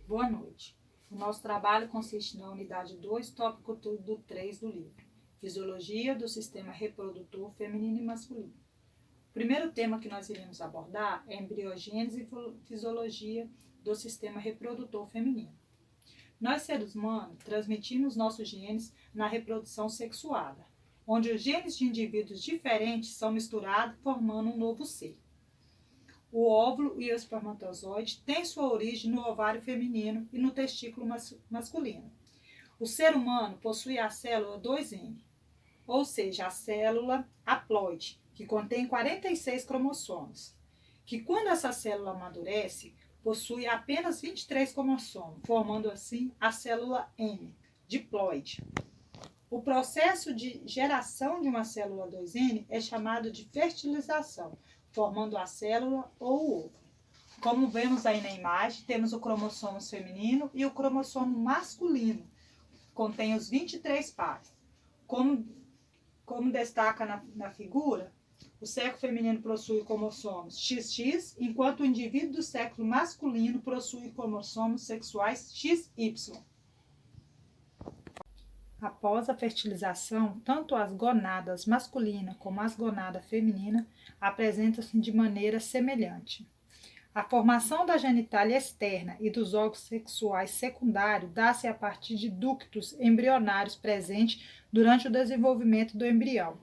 Boa noite. O nosso trabalho consiste na unidade 2, tópico do 3 do livro, Fisiologia do Sistema Reprodutor Feminino e Masculino. O primeiro tema que nós iremos abordar é embriogênese e fisiologia do sistema reprodutor feminino. Nós, seres humanos, transmitimos nossos genes na reprodução sexuada, onde os genes de indivíduos diferentes são misturados, formando um novo ser. O óvulo e o espermatozoide têm sua origem no ovário feminino e no testículo masculino. O ser humano possui a célula 2N, ou seja, a célula haploide, que contém 46 cromossomos, que quando essa célula amadurece, possui apenas 23 cromossomos, formando assim a célula M, diploide. O processo de geração de uma célula 2N é chamado de fertilização, formando a célula ou o ovo. Como vemos aí na imagem, temos o cromossomo feminino e o cromossomo masculino, contém os 23 pares. Como destaca na figura, o sexo feminino possui cromossomos XX, enquanto o indivíduo do sexo masculino possui cromossomos sexuais XY. Após a fertilização, tanto as gonadas masculina como as gonadas feminina apresentam-se de maneira semelhante. A formação da genitália externa e dos órgãos sexuais secundários dá-se a partir de ductos embrionários presentes durante o desenvolvimento do embrião.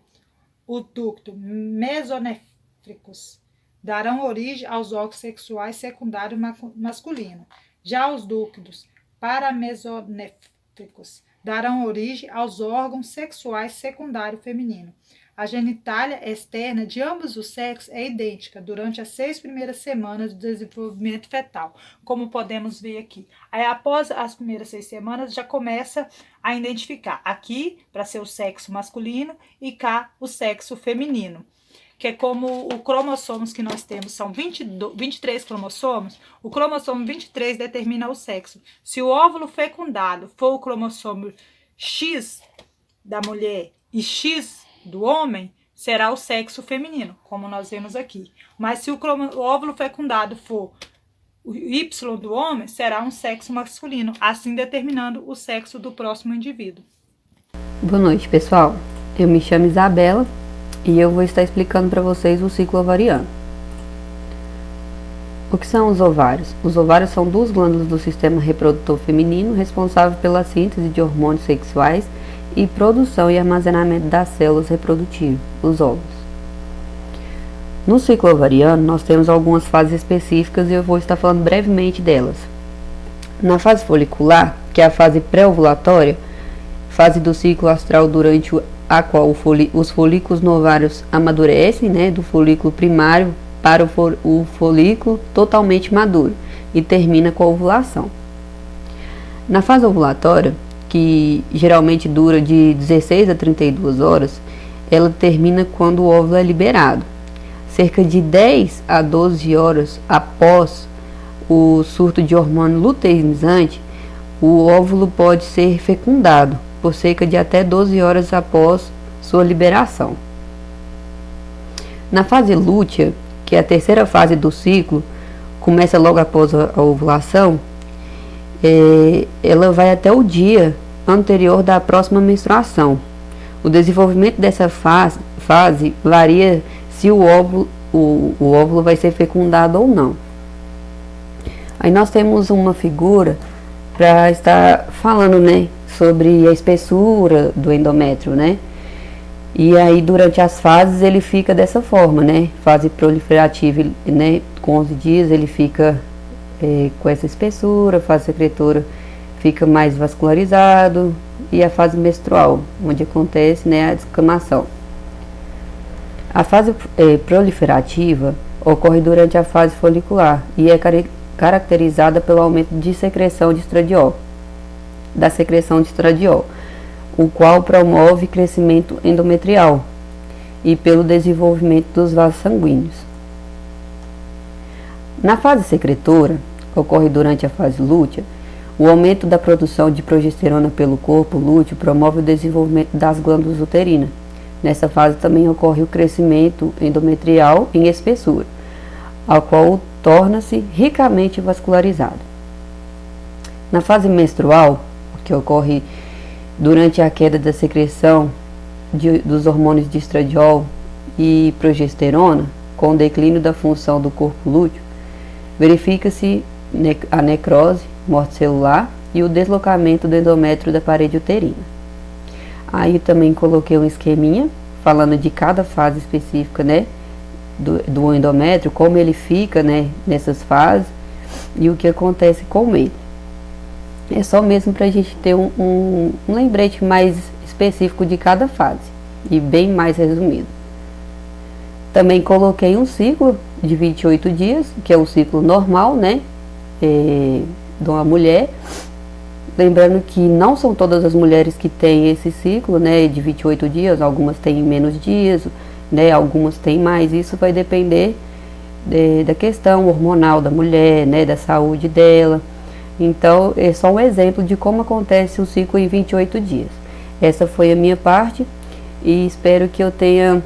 Os ductos mesonéfricos darão origem aos órgãos sexuais secundários masculinos. Já os ductos paramesonéfricos darão origem aos órgãos sexuais secundários femininos. A genitália externa de ambos os sexos é idêntica durante as 6 primeiras semanas do desenvolvimento fetal, como podemos ver aqui. Aí, após as primeiras 6 semanas, já começa a identificar aqui para ser o sexo masculino e cá o sexo feminino. Que é como os cromossomos que nós temos são 23 cromossomos, o cromossomo 23 determina o sexo. Se o óvulo fecundado for o cromossomo X da mulher e X do homem, será o sexo feminino, como nós vemos aqui. Mas se o óvulo fecundado for o Y do homem, será um sexo masculino, assim determinando o sexo do próximo indivíduo. Boa noite, pessoal. Eu me chamo Isabela e eu vou estar explicando para vocês o ciclo ovariano. O que são os ovários? Os ovários são 2 glândulas do sistema reprodutor feminino responsáveis pela síntese de hormônios sexuais e produção e armazenamento das células reprodutivas, os óvulos. No ciclo ovariano, nós temos algumas fases específicas e eu vou estar falando brevemente delas. Na fase folicular, que é a fase pré-ovulatória, fase do ciclo astral durante a qual os folículos no ovário amadurecem, do folículo primário para o folículo totalmente maduro e termina com a ovulação. Na fase ovulatória, que geralmente dura de 16 a 32 horas, ela termina quando o óvulo é liberado. Cerca de 10 a 12 horas após o surto de hormônio luteinizante, o óvulo pode ser fecundado por cerca de até 12 horas após sua liberação. Na fase lútea, que é a terceira fase do ciclo, começa logo após a ovulação, ela vai até o dia anterior da próxima menstruação. O desenvolvimento dessa fase varia se o óvulo vai ser fecundado ou não. Aí nós temos uma figura para estar falando, sobre a espessura do endométrio, E aí durante as fases ele fica dessa forma, Fase proliferativa, com 11 dias ele fica com essa espessura, fase secretora fica mais vascularizado, e a fase menstrual, onde acontece a descamação. A fase proliferativa ocorre durante a fase folicular e é caracterizada pelo aumento de secreção de estradiol, o qual promove crescimento endometrial e pelo desenvolvimento dos vasos sanguíneos. Na fase secretora, ocorre durante a fase lútea, o aumento da produção de progesterona pelo corpo lúteo promove o desenvolvimento das glândulas uterinas. Nessa fase também ocorre o crescimento endometrial em espessura, ao qual torna-se ricamente vascularizado. Na fase menstrual, que ocorre durante a queda da secreção dos hormônios de estradiol e progesterona, com o declínio da função do corpo lúteo, verifica-se a necrose, morte celular e o deslocamento do endométrio da parede uterina. Aí também coloquei um esqueminha falando de cada fase específica, né, do endométrio, como ele fica, né, nessas fases e o que acontece com ele. É só mesmo para a gente ter um lembrete mais específico de cada fase e bem mais resumido. Também coloquei um ciclo de 28 dias, que é um ciclo normal, né, de uma mulher. Lembrando que não são todas as mulheres que têm esse ciclo, né, de 28 dias, algumas têm menos dias, né, algumas têm mais. Isso vai depender da questão hormonal da mulher, né, da saúde dela. Então, é só um exemplo de como acontece o ciclo em 28 dias. Essa foi a minha parte e espero que eu tenha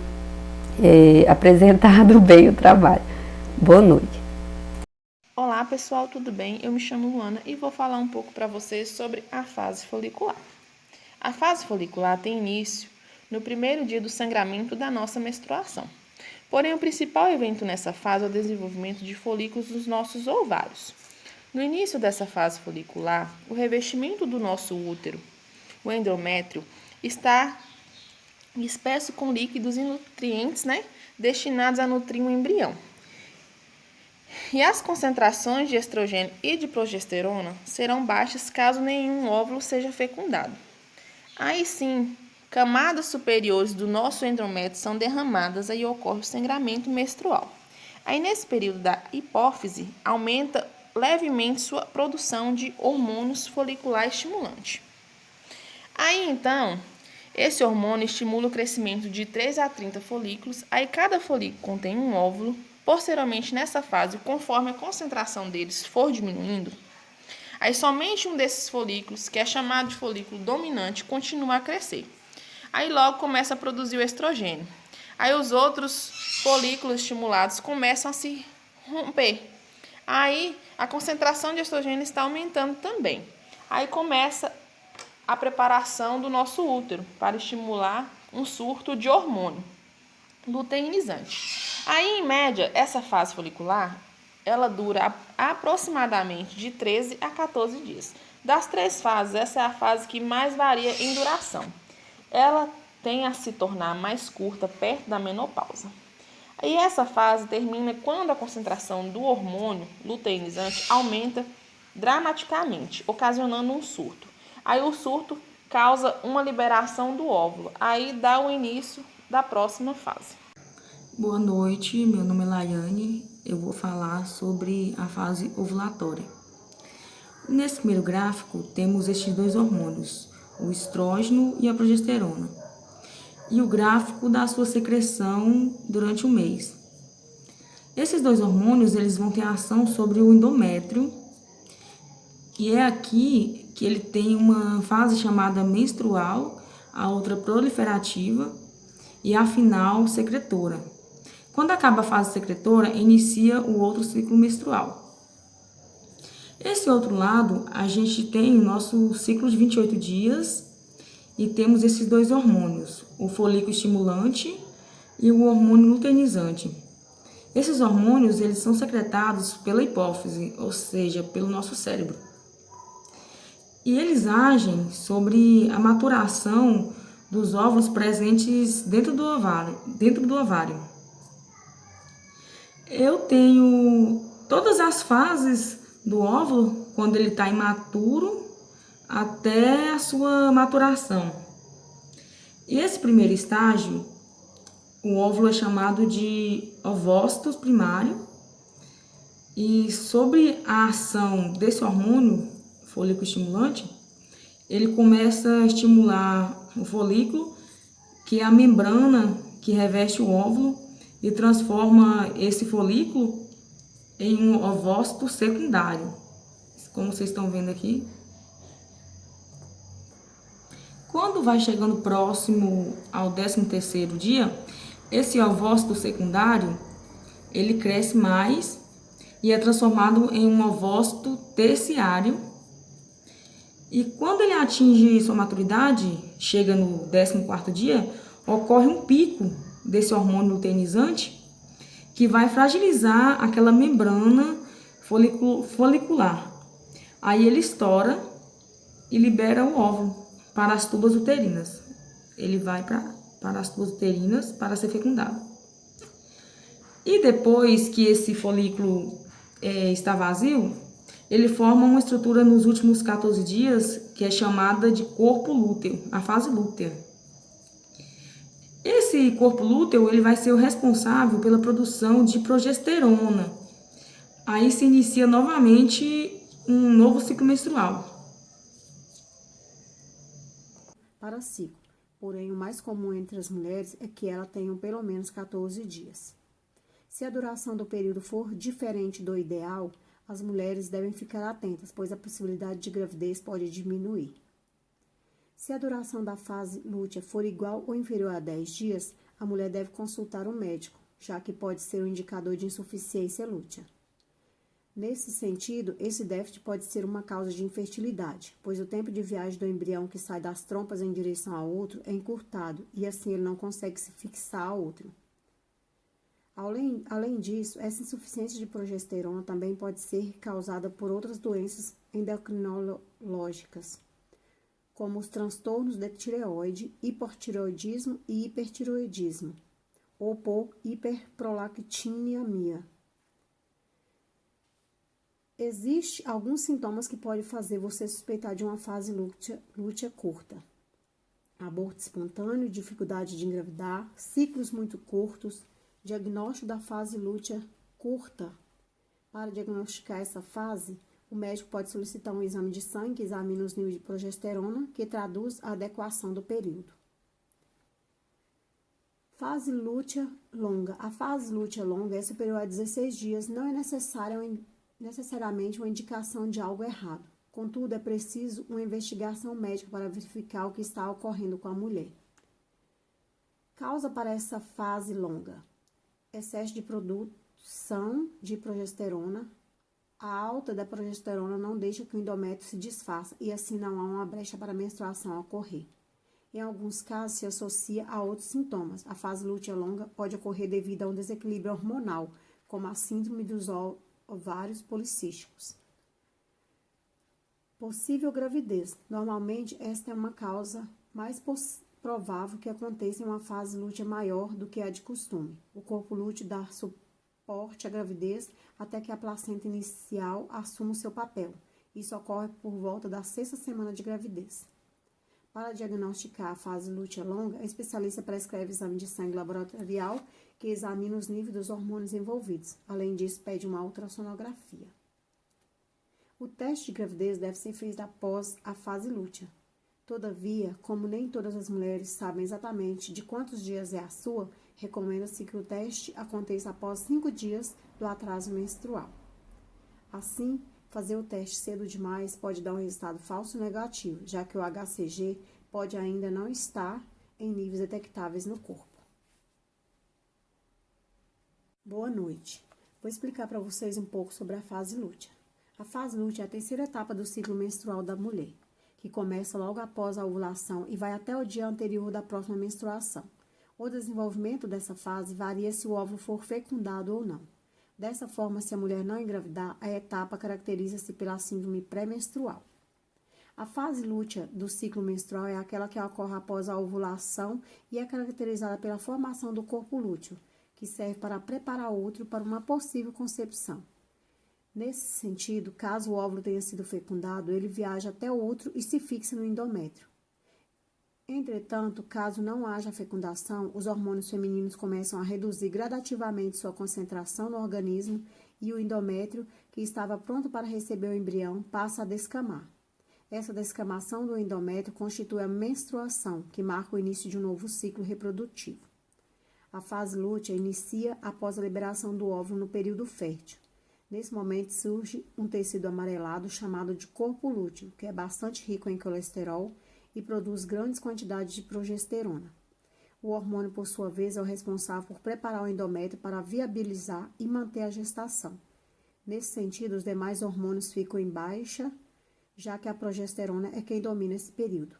apresentado bem o trabalho. Boa noite. Olá pessoal, tudo bem? Eu me chamo Luana e vou falar um pouco para vocês sobre a fase folicular. A fase folicular tem início no primeiro dia do sangramento da nossa menstruação. Porém, o principal evento nessa fase é o desenvolvimento de folículos nos nossos ovários. No início dessa fase folicular, o revestimento do nosso útero, o endométrio, está espesso com líquidos e nutrientes, né, destinados a nutrir o embrião. E as concentrações de estrogênio e de progesterona serão baixas caso nenhum óvulo seja fecundado. Aí sim, camadas superiores do nosso endométrio são derramadas e ocorre o sangramento menstrual. Aí nesse período da hipófise, aumenta levemente sua produção de hormônios folicular estimulante. Aí então, esse hormônio estimula o crescimento de 3 a 30 folículos, aí cada folículo contém um óvulo. Posteriormente, nessa fase, conforme a concentração deles for diminuindo, aí somente um desses folículos, que é chamado de folículo dominante, continua a crescer. Aí logo começa a produzir o estrogênio. Aí os outros folículos estimulados começam a se romper. Aí a concentração de estrogênio está aumentando também. Aí começa a preparação do nosso útero para estimular um surto de hormônio luteinizante. Aí, em média, essa fase folicular, ela dura aproximadamente de 13 a 14 dias. Das 3 fases, essa é a fase que mais varia em duração. Ela tem a se tornar mais curta perto da menopausa. E essa fase termina quando a concentração do hormônio luteinizante aumenta dramaticamente, ocasionando um surto. Aí o surto causa uma liberação do óvulo. Aí dá o início da próxima fase. Boa noite, meu nome é Laiane, eu vou falar sobre a fase ovulatória. Nesse primeiro gráfico temos estes dois hormônios, o estrógeno e a progesterona, e o gráfico da sua secreção durante o mês. Esses dois hormônios eles vão ter ação sobre o endométrio, e é aqui que ele tem uma fase chamada menstrual, a outra proliferativa e a final secretora. Quando acaba a fase secretora, inicia o outro ciclo menstrual. Esse outro lado, a gente tem o nosso ciclo de 28 dias e temos esses dois hormônios, o folículo estimulante e o hormônio luteinizante. Esses hormônios, eles são secretados pela hipófise, ou seja, pelo nosso cérebro. E eles agem sobre a maturação dos óvulos presentes dentro do ovário. Eu tenho todas as fases do óvulo, quando ele está imaturo, até a sua maturação. E esse primeiro estágio, o óvulo é chamado de ovócito primário, e sobre a ação desse hormônio, folículo estimulante, ele começa a estimular o folículo, que é a membrana que reveste o óvulo, e transforma esse folículo em um ovócito secundário, como vocês estão vendo aqui. Quando vai chegando próximo ao 13º dia, esse ovócito secundário, ele cresce mais e é transformado em um ovócito terciário, E quando ele atinge sua maturidade, chega no 14º dia, ocorre um pico desse hormônio luteinizante que vai fragilizar aquela membrana folicular. Aí ele estoura e libera o óvulo para as tubas uterinas. Ele vai para as tubas uterinas para ser fecundado. E depois que esse folículo está vazio, ele forma uma estrutura nos últimos 14 dias que é chamada de corpo lúteo, a fase lútea. Esse corpo lúteo ele vai ser o responsável pela produção de progesterona. Aí se inicia novamente um novo ciclo menstrual. Para ciclo, porém o mais comum entre as mulheres é que elas tenham pelo menos 14 dias. Se a duração do período for diferente do ideal, as mulheres devem ficar atentas, pois a possibilidade de gravidez pode diminuir. Se a duração da fase lútea for igual ou inferior a 10 dias, a mulher deve consultar um médico, já que pode ser um indicador de insuficiência lútea. Nesse sentido, esse déficit pode ser uma causa de infertilidade, pois o tempo de viagem do embrião que sai das trompas em direção ao útero é encurtado e assim ele não consegue se fixar ao útero. Além disso, essa insuficiência de progesterona também pode ser causada por outras doenças endocrinológicas, como os transtornos de tireoide, hipotireoidismo e hipertireoidismo, ou por hiperprolactinemia. Existem alguns sintomas que podem fazer você suspeitar de uma fase lútea curta. Aborto espontâneo, dificuldade de engravidar, ciclos muito curtos, diagnóstico da fase lútea curta. Para diagnosticar essa fase, o médico pode solicitar um exame de sangue que examina os níveis de progesterona, que traduz a adequação do período. Fase lútea longa. A fase lútea longa é superior a 16 dias, não é necessariamente uma indicação de algo errado. Contudo, é preciso uma investigação médica para verificar o que está ocorrendo com a mulher. Causa para essa fase longa: excesso de produção de progesterona. A alta da progesterona não deixa que o endométrio se desfaça e assim não há uma brecha para a menstruação ocorrer. Em alguns casos, se associa a outros sintomas. A fase lútea longa pode ocorrer devido a um desequilíbrio hormonal, como a síndrome dos ovários policísticos. Possível gravidez. Normalmente, esta é uma causa mais provável que aconteça em uma fase lútea maior do que a de costume. O corpo lúteo dá suporte à gravidez até que a placenta inicial assuma o seu papel. Isso ocorre por volta da 6ª semana de gravidez. Para diagnosticar a fase lútea longa, a especialista prescreve exame de sangue laboratorial que examina os níveis dos hormônios envolvidos. Além disso, pede uma ultrassonografia. O teste de gravidez deve ser feito após a fase lútea. Todavia, como nem todas as mulheres sabem exatamente de quantos dias é a sua, recomenda-se que o teste aconteça após 5 dias do atraso menstrual. Assim, fazer o teste cedo demais pode dar um resultado falso negativo, já que o HCG pode ainda não estar em níveis detectáveis no corpo. Boa noite. Vou explicar para vocês um pouco sobre a fase lútea. A fase lútea é a terceira etapa do ciclo menstrual da mulher, que começa logo após a ovulação e vai até o dia anterior da próxima menstruação. O desenvolvimento dessa fase varia se o óvulo for fecundado ou não. Dessa forma, se a mulher não engravidar, a etapa caracteriza-se pela síndrome pré-menstrual. A fase lútea do ciclo menstrual é aquela que ocorre após a ovulação e é caracterizada pela formação do corpo lúteo, que serve para preparar o útero para uma possível concepção. Nesse sentido, caso o óvulo tenha sido fecundado, ele viaja até o útero e se fixa no endométrio. Entretanto, caso não haja fecundação, os hormônios femininos começam a reduzir gradativamente sua concentração no organismo e o endométrio, que estava pronto para receber o embrião, passa a descamar. Essa descamação do endométrio constitui a menstruação, que marca o início de um novo ciclo reprodutivo. A fase lútea inicia após a liberação do óvulo no período fértil. Nesse momento surge um tecido amarelado chamado de corpo lúteo, que é bastante rico em colesterol e produz grandes quantidades de progesterona. O hormônio, por sua vez, é o responsável por preparar o endométrio para viabilizar e manter a gestação. Nesse sentido, os demais hormônios ficam em baixa já que a progesterona é quem domina esse período.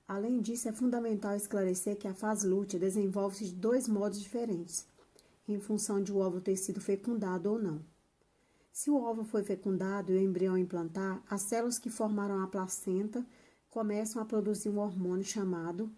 Além disso, é fundamental esclarecer que a fase lútea desenvolve-se de 2 modos diferentes, em função de o óvulo ter sido fecundado ou não. Se o óvulo foi fecundado e o embrião implantar, as células que formaram a placenta começam a produzir um hormônio chamado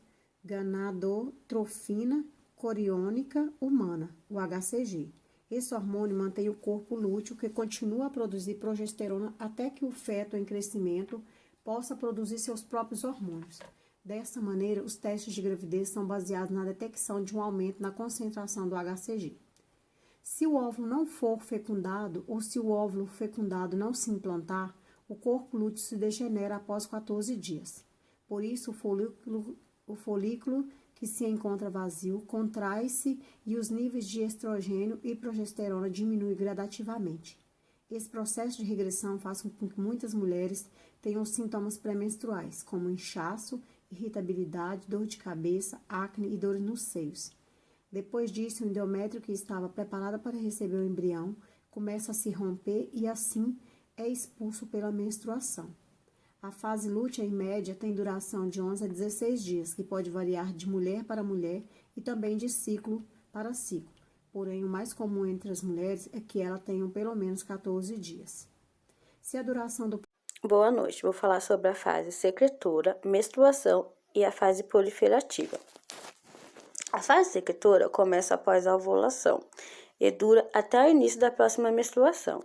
gonadotrofina coriônica humana, o HCG. Esse hormônio mantém o corpo lúteo, que continua a produzir progesterona até que o feto em crescimento possa produzir seus próprios hormônios. Dessa maneira, os testes de gravidez são baseados na detecção de um aumento na concentração do HCG. Se o óvulo não for fecundado ou se o óvulo fecundado não se implantar, o corpo lúteo se degenera após 14 dias. Por isso, o folículo que se encontra vazio contrai-se e os níveis de estrogênio e progesterona diminuem gradativamente. Esse processo de regressão faz com que muitas mulheres tenham sintomas pré-menstruais, como inchaço, irritabilidade, dor de cabeça, acne e dores nos seios. Depois disso, o endométrio que estava preparado para receber o embrião começa a se romper e assim é expulso pela menstruação. A fase lútea, em média, tem duração de 11 a 16 dias, que pode variar de mulher para mulher e também de ciclo para ciclo. Porém, o mais comum entre as mulheres é que elas tenham pelo menos 14 dias. Se a duração do... Boa noite, vou falar sobre a fase secretora, menstruação e a fase proliferativa. A fase secretora começa após a ovulação e dura até o início da próxima menstruação.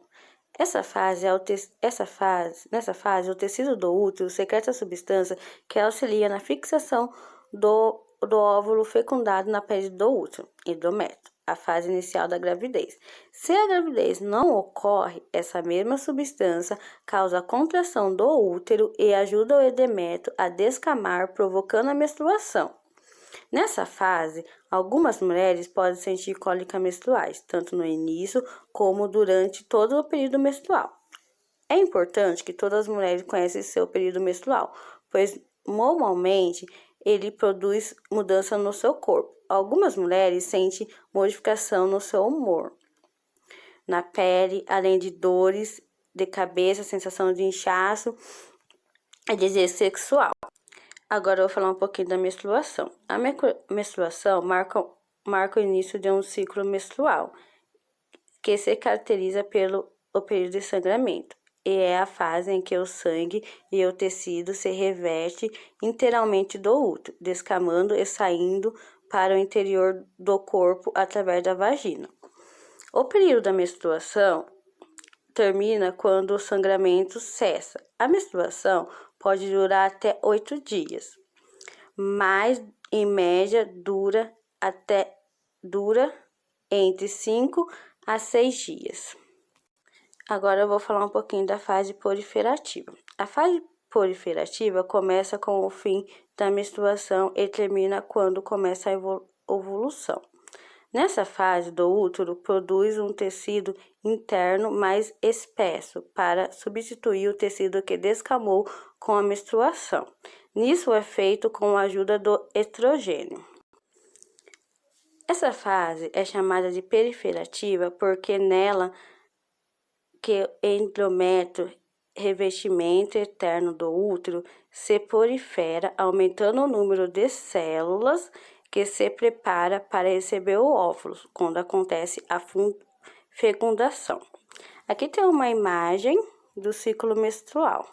Nessa fase, o tecido do útero secreta a substância que auxilia na fixação do óvulo fecundado na pele do útero, endométrio, a fase inicial da gravidez. Se a gravidez não ocorre, essa mesma substância causa a contração do útero e ajuda o endométrio a descamar, provocando a menstruação. Nessa fase, algumas mulheres podem sentir cólicas menstruais, tanto no início como durante todo o período menstrual. É importante que todas as mulheres conheçam seu período menstrual, pois normalmente ele produz mudança no seu corpo. Algumas mulheres sentem modificação no seu humor, na pele, além de dores de cabeça, sensação de inchaço e desejo sexual. Agora eu vou falar um pouquinho da menstruação. A menstruação marca o início de um ciclo menstrual, que se caracteriza pelo período de sangramento, e é a fase em que o sangue e o tecido se reveste inteiramente do útero, descamando e saindo para o interior do corpo através da vagina. O período da menstruação termina quando o sangramento cessa. A menstruação pode durar até 8 dias, mas em média dura entre 5 a 6 dias. Agora eu vou falar um pouquinho da fase proliferativa. A fase proliferativa começa com o fim da menstruação e termina quando começa a ovulação. Nessa fase, do útero produz um tecido interno mais espesso para substituir o tecido que descamou com a menstruação. Nisso é feito com a ajuda do estrogênio. Essa fase é chamada de proliferativa porque nela que o endométrio, revestimento interno do útero, se prolifera, aumentando o número de células que se prepara para receber o óvulo, quando acontece a fecundação. Aqui tem uma imagem do ciclo menstrual.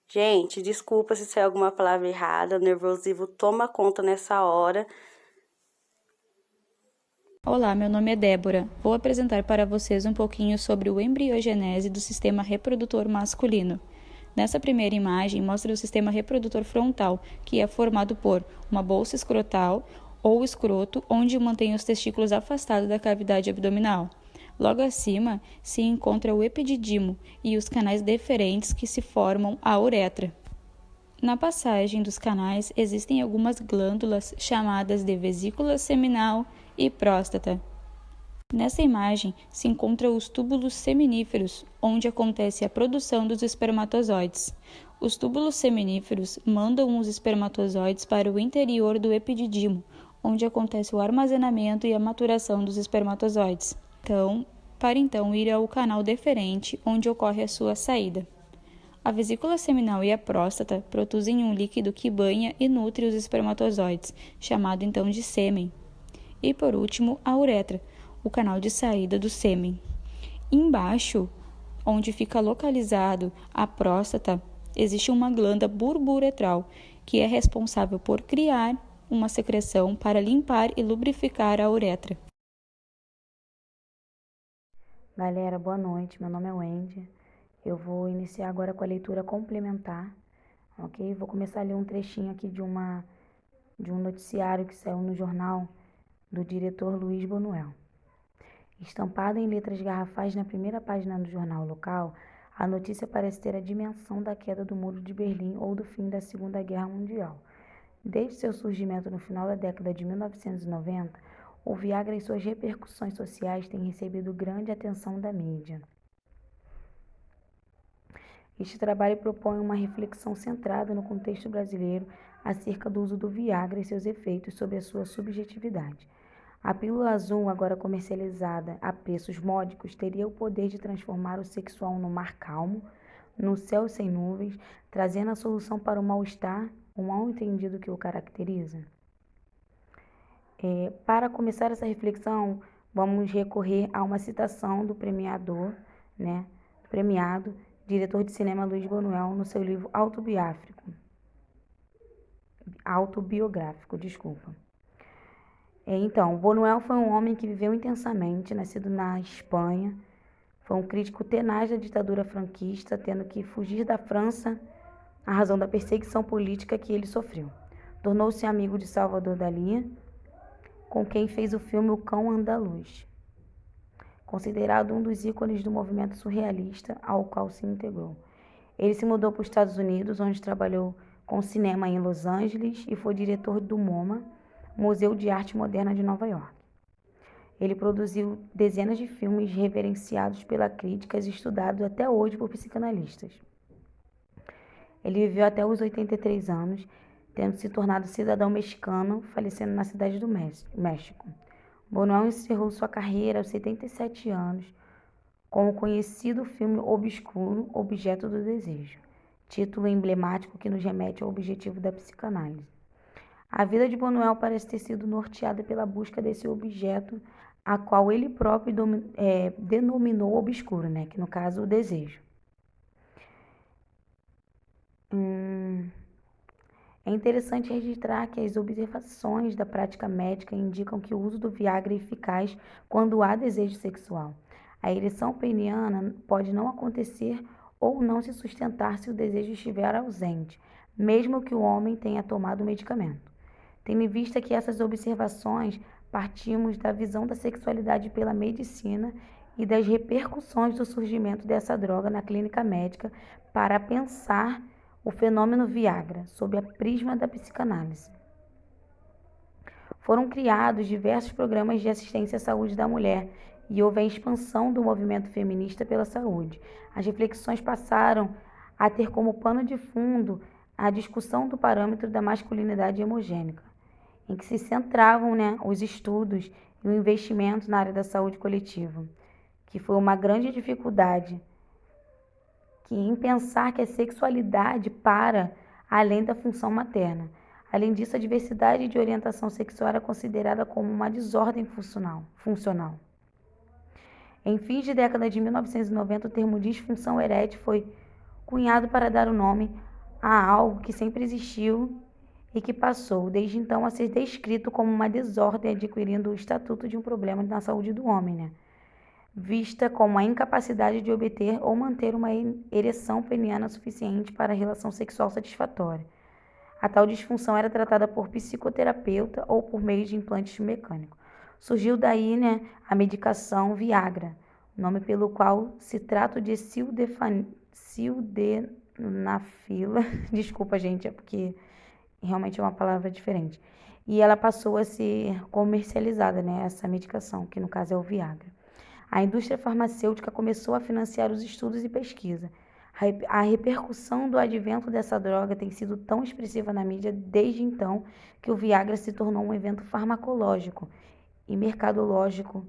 Gente, desculpa se sair alguma palavra errada, o nervosismo toma conta nessa hora. Olá, meu nome é Débora. Vou apresentar para vocês um pouquinho sobre o embriogênese do sistema reprodutor masculino. Nessa primeira imagem, mostra o sistema reprodutor frontal, que é formado por uma bolsa escrotal ou escroto, onde mantém os testículos afastados da cavidade abdominal. Logo acima se encontra o epididimo e os canais deferentes que se formam a uretra. Na passagem dos canais existem algumas glândulas chamadas de vesícula seminal e próstata. Nessa imagem se encontram os túbulos seminíferos, onde acontece a produção dos espermatozoides. Os túbulos seminíferos mandam os espermatozoides para o interior do epididimo, onde acontece o armazenamento e a maturação dos espermatozoides. Para ir ao canal deferente, onde ocorre a sua saída. A vesícula seminal e a próstata produzem um líquido que banha e nutre os espermatozoides, chamado então de sêmen. E por último, a uretra, o canal de saída do sêmen. Embaixo, onde fica localizado a próstata, existe uma glândula borburetral, que é responsável por criar uma secreção para limpar e lubrificar a uretra. Galera, boa noite. Meu nome é Wendy. Eu vou iniciar agora com a leitura complementar, ok? Vou começar a ler um trechinho aqui de um noticiário que saiu no jornal do diretor Luiz Bonuel. Estampada em letras garrafais na primeira página do jornal local, a notícia parece ter a dimensão da queda do Muro de Berlim ou do fim da Segunda Guerra Mundial. Desde seu surgimento no final da década de 1990, o Viagra e suas repercussões sociais têm recebido grande atenção da mídia. Este trabalho propõe uma reflexão centrada no contexto brasileiro acerca do uso do Viagra e seus efeitos sobre a sua subjetividade. A pílula azul, agora comercializada a preços módicos, teria o poder de transformar o sexual no mar calmo, no céu sem nuvens, trazendo a solução para o mal-estar, o mal-entendido que o caracteriza. Para começar essa reflexão, vamos recorrer a uma citação do premiado, diretor de cinema Luiz Bonuel, no seu livro autobiográfico. Então, Bonuel foi um homem que viveu intensamente, nascido na Espanha, foi um crítico tenaz da ditadura franquista, tendo que fugir da França à razão da perseguição política que ele sofreu. Tornou-se amigo de Salvador Dalí, com quem fez o filme O Cão Andaluz, considerado um dos ícones do movimento surrealista ao qual se integrou. Ele se mudou para os Estados Unidos, onde trabalhou com cinema em Los Angeles e foi diretor do MoMA, Museu de Arte Moderna de Nova York. Ele produziu dezenas de filmes reverenciados pela crítica e estudados até hoje por psicanalistas. Ele viveu até os 83 anos, tendo se tornado cidadão mexicano, falecendo na cidade do México. Bonuel encerrou sua carreira aos 77 anos com o conhecido filme obscuro Objeto do Desejo, título emblemático que nos remete ao objetivo da psicanálise. A vida de Bonuel parece ter sido norteada pela busca desse objeto, a qual ele próprio denominou obscuro, que no caso o desejo. É interessante registrar que as observações da prática médica indicam que o uso do Viagra é eficaz quando há desejo sexual. A ereção peniana pode não acontecer ou não se sustentar se o desejo estiver ausente, mesmo que o homem tenha tomado o medicamento. Tendo em vista que essas observações partimos da visão da sexualidade pela medicina e das repercussões do surgimento dessa droga na clínica médica para pensar o fenômeno Viagra sob a prisma da psicanálise. Foram criados diversos programas de assistência à saúde da mulher e houve a expansão do movimento feminista pela saúde. As reflexões passaram a ter como pano de fundo a discussão do parâmetro da masculinidade hemogênica, em que se centravam os estudos e o investimento na área da saúde coletiva, que foi uma grande dificuldade em pensar que a sexualidade para além da função materna. Além disso, a diversidade de orientação sexual era considerada como uma desordem funcional. Em fins de década de 1990, o termo disfunção erétil foi cunhado para dar o nome a algo que sempre existiu e que passou, desde então, a ser descrito como uma desordem, adquirindo o estatuto de um problema na saúde do homem, vista como a incapacidade de obter ou manter uma ereção peniana suficiente para a relação sexual satisfatória. A tal disfunção era tratada por psicoterapeuta ou por meio de implantes mecânicos. Surgiu daí a medicação Viagra, nome pelo qual se trata de sildenafila. Desculpa, gente, é porque realmente é uma palavra diferente. E ela passou a ser comercializada, essa medicação, que no caso é o Viagra. A indústria farmacêutica começou a financiar os estudos e pesquisa. A repercussão do advento dessa droga tem sido tão expressiva na mídia desde então que o Viagra se tornou um evento farmacológico e mercadológico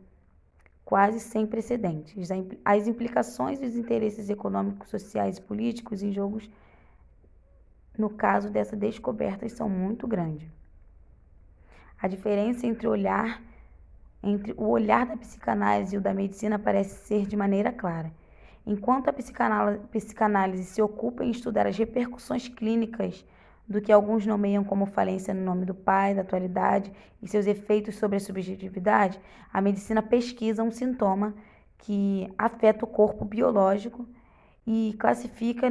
quase sem precedentes. As implicações dos interesses econômicos, sociais e políticos em jogo no caso dessa descoberta são muito grandes. A diferença entre o olhar da psicanálise e o da medicina parece ser de maneira clara. Enquanto a psicanálise se ocupa em estudar as repercussões clínicas do que alguns nomeiam como falência no nome do pai, da atualidade e seus efeitos sobre a subjetividade, a medicina pesquisa um sintoma que afeta o corpo biológico e classifica,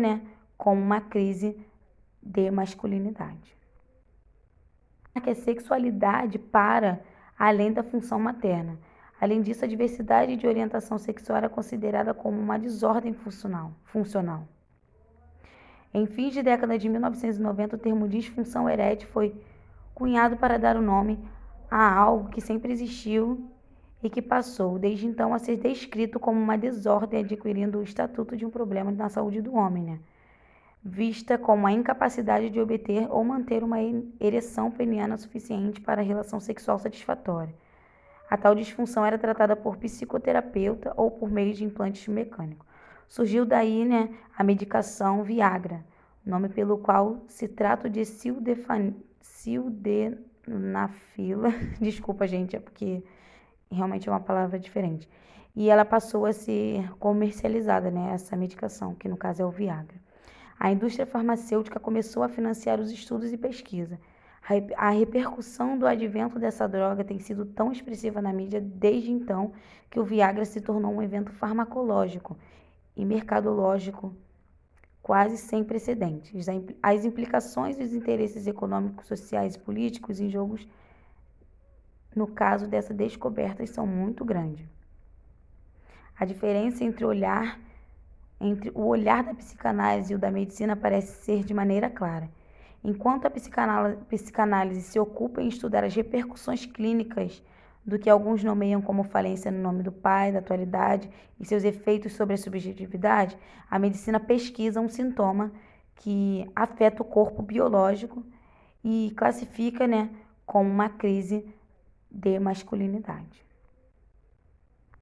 como uma crise de masculinidade. Que a sexualidade para além da função materna. Além disso, a diversidade de orientação sexual é considerada como uma desordem funcional. Em fins de década de 1990, o termo disfunção erétil foi cunhado para dar o nome a algo que sempre existiu e que passou, desde então, a ser descrito como uma desordem, adquirindo o estatuto de um problema na saúde do homem, vista como a incapacidade de obter ou manter uma ereção peniana suficiente para a relação sexual satisfatória. A tal disfunção era tratada por psicoterapeuta ou por meio de implantes mecânicos. Surgiu daí, a medicação Viagra, nome pelo qual se trata de sildenafila. Desculpa, gente, é porque realmente é uma palavra diferente. E ela passou a ser comercializada, essa medicação, que no caso é o Viagra. A indústria farmacêutica começou a financiar os estudos e pesquisa. A repercussão do advento dessa droga tem sido tão expressiva na mídia desde então que o Viagra se tornou um evento farmacológico e mercadológico quase sem precedentes. As implicações dos interesses econômicos, sociais e políticos em jogo no caso dessa descoberta são muito grandes. A diferença entre o olhar da psicanálise e o da medicina parece ser de maneira clara. Enquanto a psicanálise se ocupa em estudar as repercussões clínicas do que alguns nomeiam como falência no nome do pai, da atualidade e seus efeitos sobre a subjetividade, a medicina pesquisa um sintoma que afeta o corpo biológico e classifica, como uma crise de masculinidade.